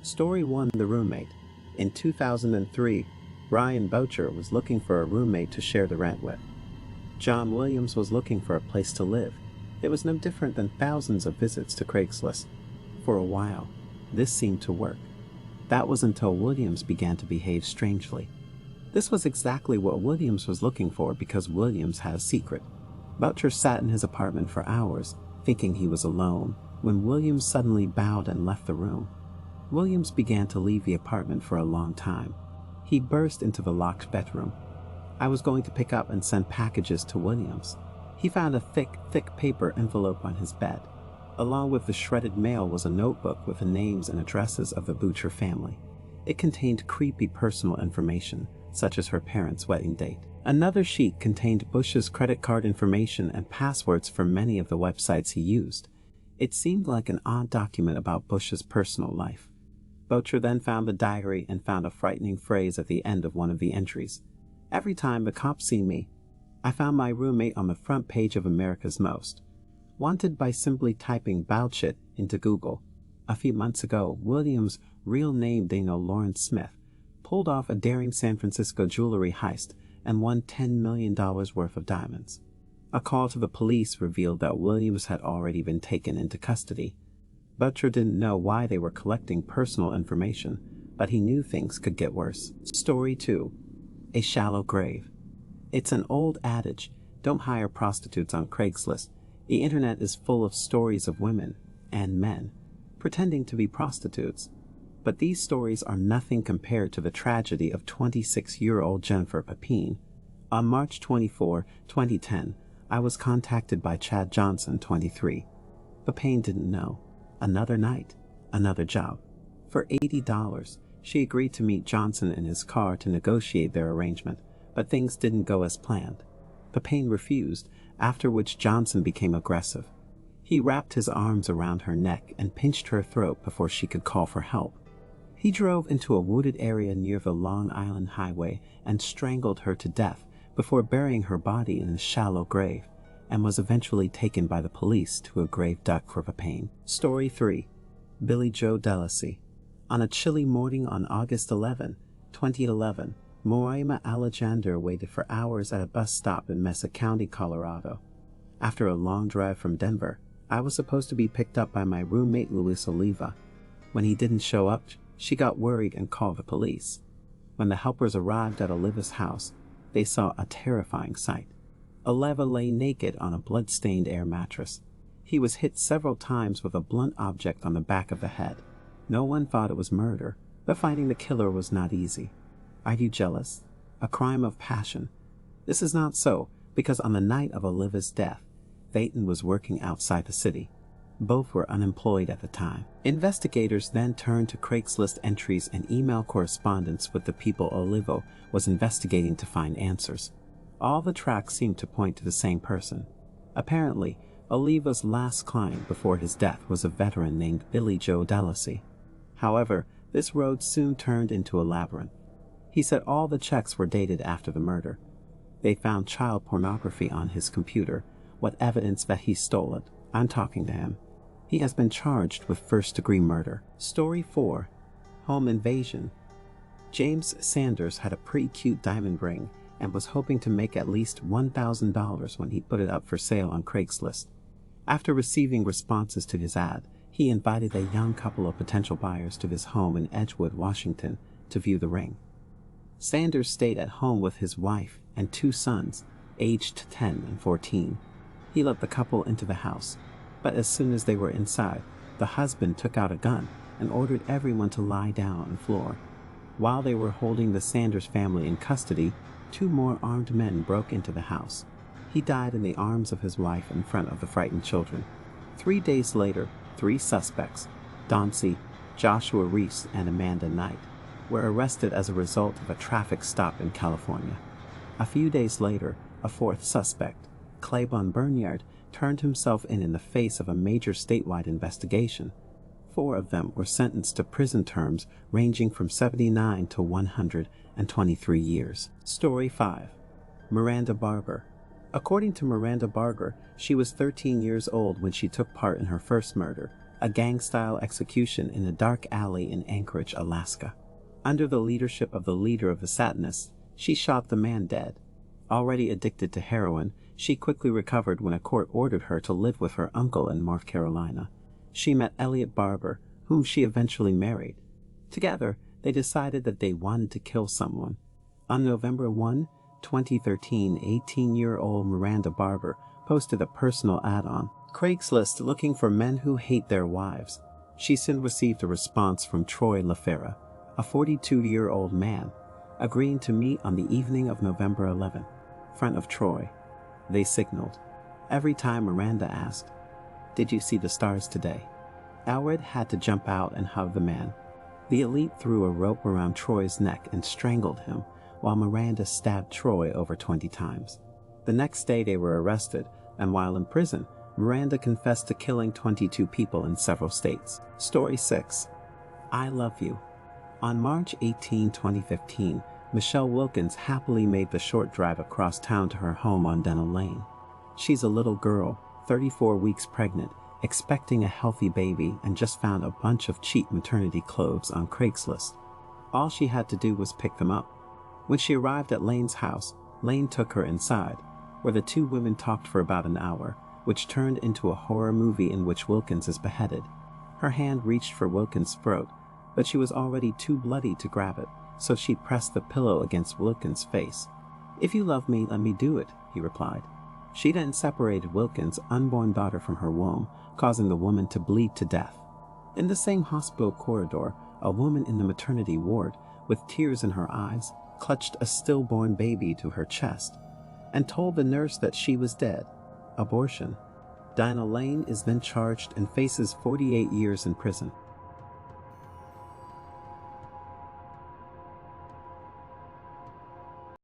Story 1: The Roommate. In 2003, Ryan Boucher was looking for a roommate to share the rent with. John Williams was looking for a place to live. It was no different than thousands of visits to Craigslist. For a while, this seemed to work. That was until Williams began to behave strangely. This was exactly what Williams was looking for because Williams had a secret. Boucher sat in his apartment for hours, thinking he was alone, when Williams suddenly bowed and left the room. Williams began to leave the apartment for a long time. He burst into the locked bedroom. I was going to pick up and send packages to Williams. He found a thick paper envelope on his bed. Along with the shredded mail was a notebook with the names and addresses of the Boucher family. It contained creepy personal information, such as her parents' wedding date. Another sheet contained Bush's credit card information and passwords for many of the websites he used. It seemed like an odd document about Bush's personal life. Boucher then found the diary and found a frightening phrase at the end of one of the entries. "Every time the cops see me, I found my roommate on the front page of America's Most." Wanted by simply typing Boucher into Google. A few months ago, Williams' real name Daniel Lawrence Smith pulled off a daring San Francisco jewelry heist and won $10 million worth of diamonds. A call to the police revealed that Williams had already been taken into custody. Boucher didn't know why they were collecting personal information, but he knew things could get worse. Story 2: A Shallow Grave. It's an old adage, don't hire prostitutes on Craigslist. The internet is full of stories of women and men pretending to be prostitutes. But these stories are nothing compared to the tragedy of 26-year-old Jennifer Pepin. On March 24, 2010, I was contacted by Chad Johnson, 23. Pepin didn't know. Another night, another job. For $80, she agreed to meet Johnson in his car to negotiate their arrangement, but things didn't go as planned. Pepin refused, after which Johnson became aggressive. He wrapped his arms around her neck and pinched her throat before she could call for help. He drove into a wooded area near the Long Island Highway and strangled her to death before burying her body in a shallow grave, and was eventually taken by the police to a grave dug for Pepin. Story 3: Billie Joe Delacy. On a chilly morning on August 11, 2011, Moima Alexander waited for hours at a bus stop in Mesa County, Colorado. After a long drive from Denver, I was supposed to be picked up by my roommate Luis Oliva. When he didn't show up, she got worried and called the police. When the helpers arrived at Oliva's house, they saw a terrifying sight. Oliva lay naked on a blood-stained air mattress. He was hit several times with a blunt object on the back of the head. No one thought it was murder, but finding the killer was not easy. Are you jealous? A crime of passion? This is not so, because on the night of Oliva's death, Thayton was working outside the city. Both were unemployed at the time. Investigators then turned to Craigslist entries and email correspondence with the people Oliva was investigating to find answers. All the tracks seemed to point to the same person. Apparently, Oliva's last client before his death was a veteran named Billie Joe Delacy. However, this road soon turned into a labyrinth. He said all the checks were dated after the murder. They found child pornography on his computer, with evidence that he stole it. I'm talking to him. He has been charged with first-degree murder. Story 4: Home Invasion. James Sanders had a pretty cute diamond ring and was hoping to make at least $1,000 when he put it up for sale on Craigslist. After receiving responses to his ad, he invited a young couple of potential buyers to his home in Edgewood, Washington, to view the ring. Sanders stayed at home with his wife and 2 sons, aged 10 and 14. He let the couple into the house, but as soon as they were inside, the husband took out a gun and ordered everyone to lie down on the floor. While they were holding the Sanders family in custody, 2 more armed men broke into the house. He died in the arms of his wife in front of the frightened children. 3 days later, 3 suspects, Dauncey, Joshua Reese, and Amanda Knight, were arrested as a result of a traffic stop in California. A few days later, a 4th suspect, Claiborne Berniard, turned himself in the face of a major statewide investigation. 4 of them were sentenced to prison terms ranging from 79 to 123 years. Story 5: Miranda Barber. According to Miranda Barber, she was 13 years old when she took part in her first murder, a gang-style execution in a dark alley in Anchorage, Alaska. Under the leadership of the leader of the Satanists, she shot the man dead. Already addicted to heroin, she quickly recovered when a court ordered her to live with her uncle in North Carolina. She met Elliot Barber, whom she eventually married. Together, they decided that they wanted to kill someone. On November 1, 2013, 18-year-old Miranda Barber posted a personal ad on Craigslist looking for men who hate their wives. She soon received a response from Troy LaFera, a 42-year-old man, agreeing to meet on the evening of November 11. Front of Troy. They signaled. Every time Miranda asked, "Did you see the stars today?" Elwood had to jump out and hug the man. The elite threw a rope around Troy's neck and strangled him, while Miranda stabbed Troy over 20 times. The next day they were arrested, and while in prison, Miranda confessed to killing 22 people in several states. Story 6. I Love You. On March 18, 2015, Michelle Wilkins happily made the short drive across town to her home on Dental Lane. She's a little girl, 34 weeks pregnant, expecting a healthy baby, and just found a bunch of cheap maternity clothes on Craigslist. All she had to do was pick them up. When she arrived at Lane's house, Lane took her inside, where the two women talked for about an hour, which turned into a horror movie in which Wilkins is beheaded. Her hand reached for Wilkins' throat, but she was already too bloody to grab it, so she pressed the pillow against Wilkins' face. "If you love me, let me do it," he replied. She then separated Wilkins' unborn daughter from her womb, causing the woman to bleed to death. In the same hospital corridor, a woman in the maternity ward, with tears in her eyes, clutched a stillborn baby to her chest and told the nurse that she was dead. Abortion. Dinah Lane is then charged and faces 48 years in prison.